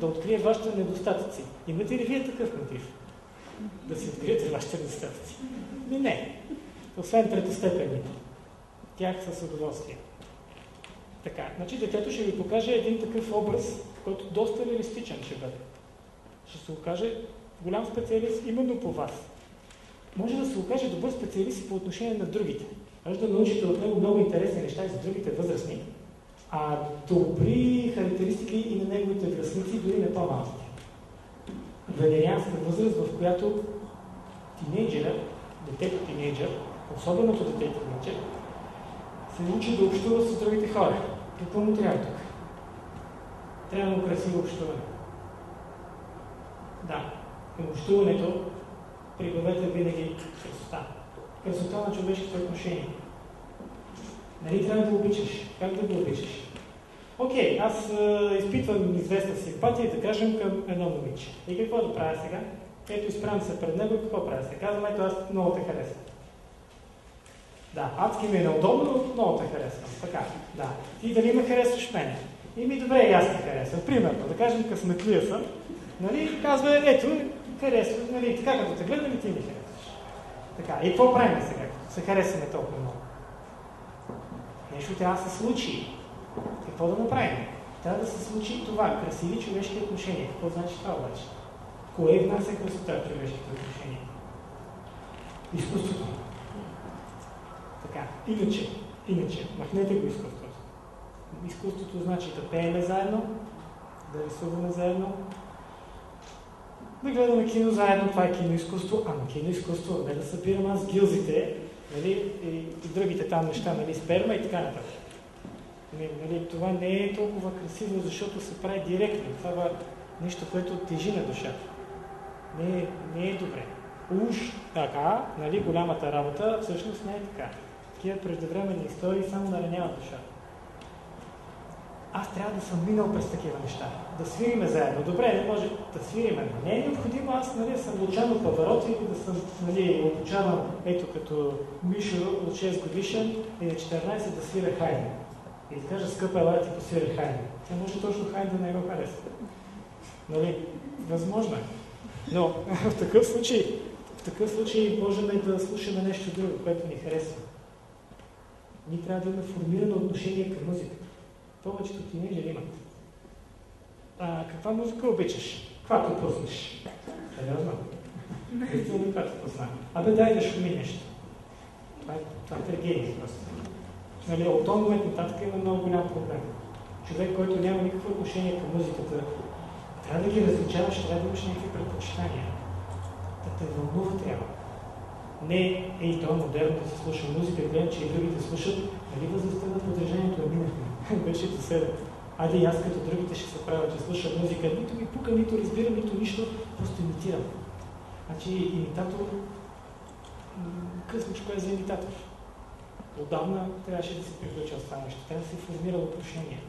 да открие вашите недостатъци. Имате ли вие такъв мотив? Да си откриете вашите недостатъци? Не. Освен третостепенните. Тях с удоволствие. Така, значи детето ще ви покаже един такъв образ, който доста реалистичен ще бъде. Ще се окаже голям специалист именно по вас. Може да се окаже добър специалист по отношение на другите. Може да научите от него много интересни неща и за другите възрастни, а добри характеристики и на неговите връстници, дори не по-малки. Венерианска възраст, в която тинейджера, детето тинейджер, особеното дете тинейджер, се учи да общува с другите хора. Какво му трябва тук? Трябва му красиво общуване. Да, към общуването прибавете винаги красота. Красота на човешките отношения. Нали трябва да го обичаш? Как да го обичаш? Окей, аз изпитвам известна симпатия, да кажем, към едно момиче. И какво да правя сега? Ето, изправям се пред него и какво правя сега? Казвам, ето, аз много те харесвам. Да, адски ми е неудобно, но много те харесвам. Така, да. Ти дали ме харесваш мене? И ми добре, и аз те харесвам. Примерно, да кажем, късметлия съм. Нали, казва, ето, харесвам, нали, така като те гледам и ти ми харесваш. Така, и какво правим сега, като се харесваме толкова много? Нещо трябва да се случи. Какво да направим? Трябва да се случи това, красиви човешки отношения. Какво значи това обаче? Кое внася красота в човешките отношения? Изкуството. Така, иначе, махнете го изкуството. Изкуството значи да пееме заедно, да рисуваме заедно, да гледаме кино заедно, това е киноизкуство, ама киноизкуство, не да събирам аз гилзите, нали, и другите там неща, нали, сперма и така нататък. Нали, това не е толкова красиво, защото се прави директно. Това е нещо, което тежи на душата. Не е добре. Уж така, нали, голямата работа, всъщност не е така. Такива преждевременни истории само нараняват душата. Аз трябва да съм минал през такива неща. Да свириме заедно. Добре, не може да свириме, но не е необходимо аз, нали, съм учан от Павароти и да съм, нали, обучаван, ето като Мишо от 6 годишен и на 14 да свиря Хайден. И да кажа, скъпа, ела ти посвиря Хайден. Тя може точно Хайден да не го харесва. Нали, възможно е. Но в такъв случай можем да слушаме нещо друго, което ни харесва. Ние трябва да имаме формирано отношение към музиката. Повечето тинейджери имат. Каква музика обичаш? Каквато пуснеш? Сериозно? Действително, каквато пусна. Абе, дай да шуми нещо. Това е трагедия просто. Нали, от този момент нататък има много голям проблем. Човек, който няма никакво отношение към музиката, трябва да ги различаваш, трябва да имаш някакви предпочитания. Да те вълнува трябва. Не ей то модерно да се слуша музика, гледам, че и другите слушат, нали възрастта на поддържанието да минахме. Беше до 7. Айде и аз като другите ще се правя, че слушам музика, нито ми пука, нито разбирам, нито нищо, просто имитирам. Значи имитатор, късничко е за имитатор. Отдавна трябваше да се приключва с това нещо. Трябва да се формира отношение.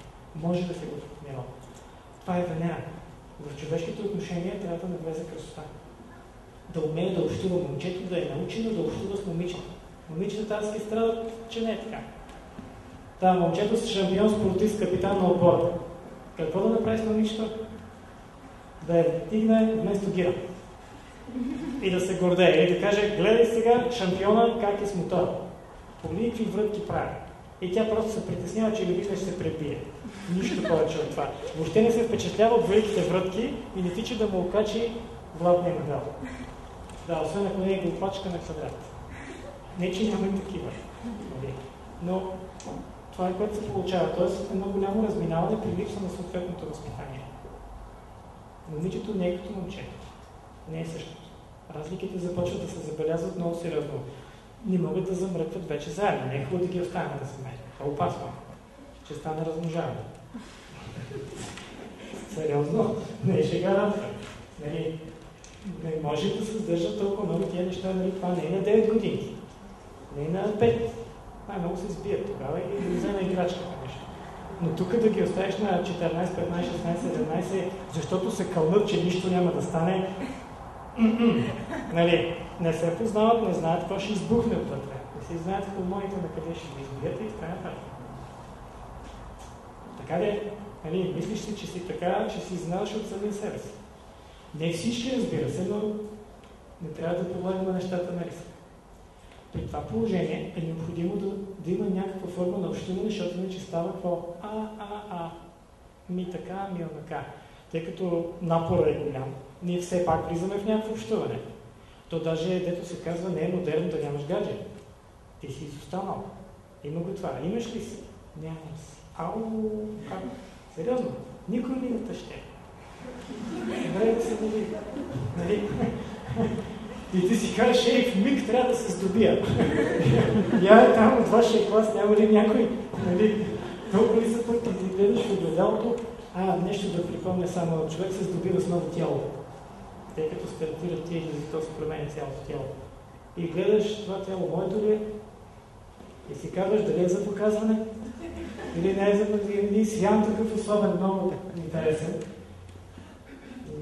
Може да се го формира. Това е Венера. В човешките отношения трябва да навлезе красота. Да умее да общува момчето, да е научено да общува с момичета. Момичетата аз ги страдат, че не е така. Да, момчето с шампион спортист, капитан на отбора. Какво да направи с момичето? Да я дигне вместо гира. И да се гордее. И да каже, гледай сега шампиона как е с мотора. Погледни какви врътки прави. И тя просто се притеснява, че любителя ще се пребие. Нищо повече от това. Въобще не се впечатлява от великите врътки и не тича да му окачи златния медал. Да, освен ако не е глупачка на квадрат. Не, че няма и такива. Но това е което се получава. Тоест едно голямо разминаване при липса на съответното възпитание. Момичето не е като момчето. Не е същото. Разликите започват да се забелязват много сериозно. Не могат да замръкват вече заедно. Не е хубаво да ги оставяме да се мерят. Това е опасно. Ще стане размножаване. Сериозно? Не е шега работа. Нали, не може да се сдържат толкова много тия неща. Нали, това не е на 9 години. Не е на 5. Най-много се сбият тогава и да вземе играчката нещо. Но тук да ги оставиш на 14, 15, 16, 17, защото се кълнат, че нищо няма да стане. Нали, не се познават, не знаят какво ще избухне отвътре. Не си знаят хормоните на къде ще ги избият и така нататък. Така де, Нали, мислиш ли, че си така, че си изненадаш от самия себе си. Не всички, разбира се, но не трябва да подлагаме нещата на риск. При това положение е необходимо да има някаква форма на общуване, защото иначе става какво? Ми така, ми онака. Тъй като напора е голям, ние все пак влизаме в някакво общуване. То даже, дето се казва, не е модерно да нямаш гаджет. Ти си изостанал. Има го това. Имаш ли си? Нямам си. Как? Сериозно? Никой ли не тъще? Добре да се види. Нали? И ти си кажеш, в миг трябва да се здобия. Я там от вашия клас няма ли някой? Нали? Толкова ли са пък ти гледаш в огледалото? Нещо да припомня само, човек се здобива с ново тяло. Тъй като стартират тия изрази, то се променя цялото тяло. И гледаш това тяло, моето ли е? И си казваш дали е за показване, или не е за показване. Си ям такъв особен, много интересен.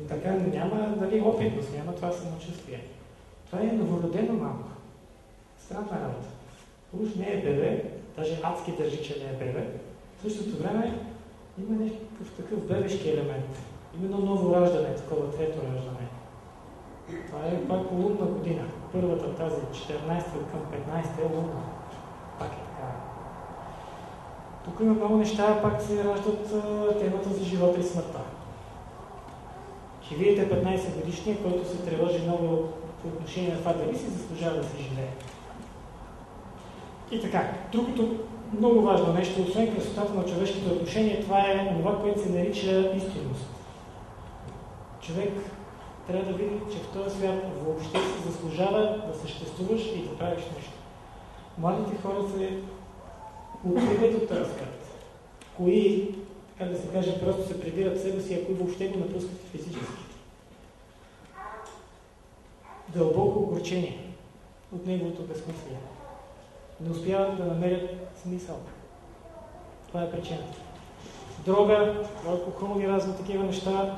Така няма опитност, няма това самочувствие. Това е новородено малко. Странна работа. Уж не е бебе, даже адски държи, че не е бебе. В същото време има някакъв такъв бебешки елемент. Именно ново раждане, такова трето раждане. Това е пак по лунна година. Първата тази, 14 към 15 е лунна. Пак е така. Тук има много неща, пак се раждат темата за живота и смъртта. Ще видите 15 годишния, който се тревожи много по отношение на това дали си заслужава да се живее. И така, другото много важно нещо, освен красотата на човешките отношения, това е това, което се нарича истинност. Човек трябва да види, че в този свят въобще се заслужава да съществуваш и да правиш нещо. Младите хора се отприват от този свят. Кои, как да се каже, просто се прибират себе си, а кои въобще го напускат физически. Дълбоко огорчение от неговото безсмислие. Не успяват да намерят смисъл. Това е причината. Дрога, алкохол и разни такива неща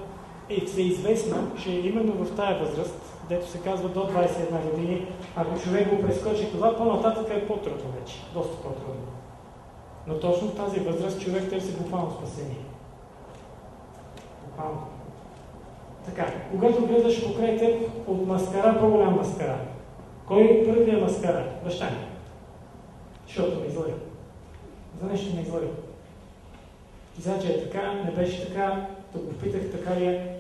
е известно, че именно в тая възраст, дето се казва до 21 години, ако човек го прескочи това, по-нататък е по-трудно вече. Доста по-трудно. Но точно в тази възраст човек търси буквално спасение. Буквално. Така, когато гледаш покрай теб от маскара, по-голям маскара. Кой първият маскара? Баща ми. Защото ме излъга. За нещо ме излъга. И сега, че е така, не беше така, да го питах така ли е,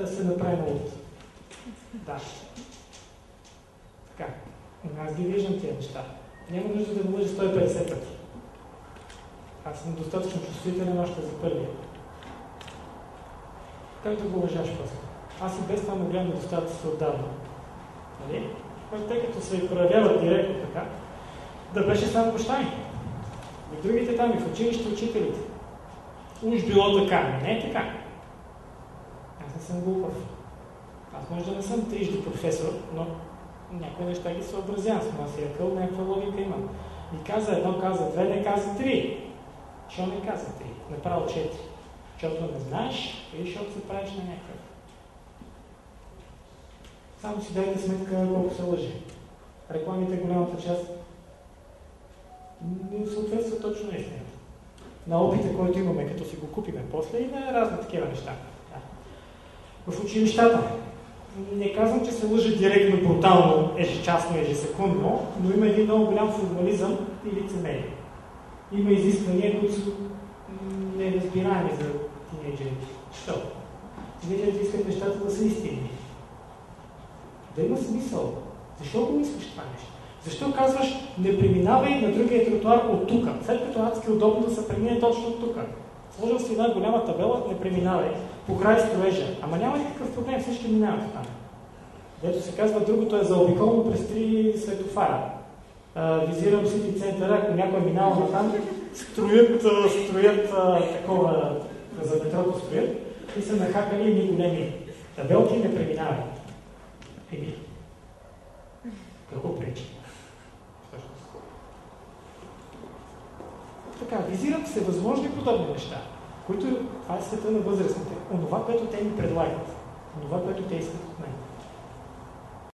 се направи на луд. Да. Така. Аз ги виждам тия неща. Няма нужда да го лъжа 150 пъти. Аз съм достатъчно чувствителен още за първия. Как да го лъжаш после? Аз и без това му гледам недостатъците отдавна. Нали? Тъй като се проявяват директно така, да беше само баща ми. И другите там, и в училище учителите. Уж било така, не е така. Аз не съм глупав. Аз може да не съм трижди професор, но някои неща ги съобразявам. Съм аз якъл, някаква логика има. И каза едно, каза две, не каза три. Що не каза три? Направо 4. Защото не знаеш или защото се правиш на някакъв. Само си дайте сметка колко се лъжи. Рекламите, голямата част, не съответства точно истината. На опита, който имаме, като си го купиме после и на разни такива неща. Да. В училищата. Не казвам, че се лъжи директно, брутално, ежечасно, ежесекундно, но има един много голям формализъм и лицемерие. Има изисквания, които са неразбираеми за тинейджерите. Защо? Тинейджерите искат нещата да са истинни. Да има смисъл. Защо го мислиш това нещо? Защо казваш, не преминавай на другия тротуар от тук, след като адски удобно да се премине точно от тук? Сложил си една голяма табела, не преминавай, по край строежа. Ама няма никакъв проблем, всички минават там. Дето се казва, другото е заобиколно през 3 светофара. Визирам Сити центъра, ако някой е минал на там, строят такова, за метрото строят и са нахакали едни големи табелки, не преминавай. Еми, какво пречи? Така, визират се възможни подобни неща, които, това е света на възрастните, онова, което те ми предлагат, онова, което те искат от мен.